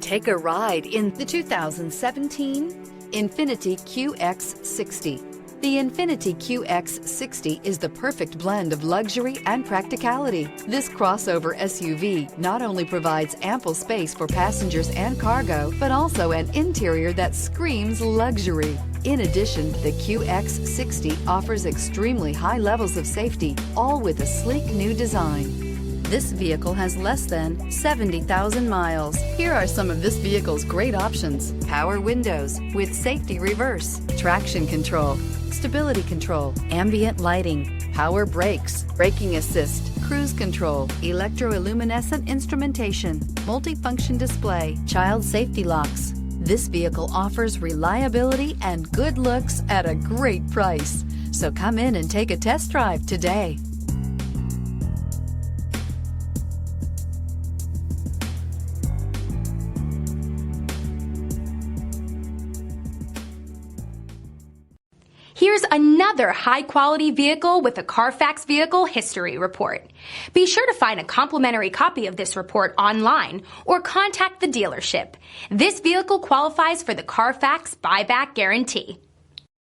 Take a ride in the 2017 INFINITI QX60. The INFINITI QX60 is the perfect blend of luxury and practicality. This crossover SUV not only provides ample space for passengers and cargo, but also an interior that screams luxury. In addition, the QX60 offers extremely high levels of safety, all with a sleek new design. This vehicle has less than 70,000 miles. Here are some of this vehicle's great options: power windows with safety reverse, traction control, stability control, ambient lighting, power brakes, braking assist, cruise control, electroluminescent instrumentation, multifunction display, child safety locks. This vehicle offers reliability and good looks at a great price. So come in and take a test drive today. Here's another high-quality vehicle with a Carfax Vehicle History Report. Be sure to find a complimentary copy of this report online or contact the dealership. This vehicle qualifies for the Carfax Buyback Guarantee.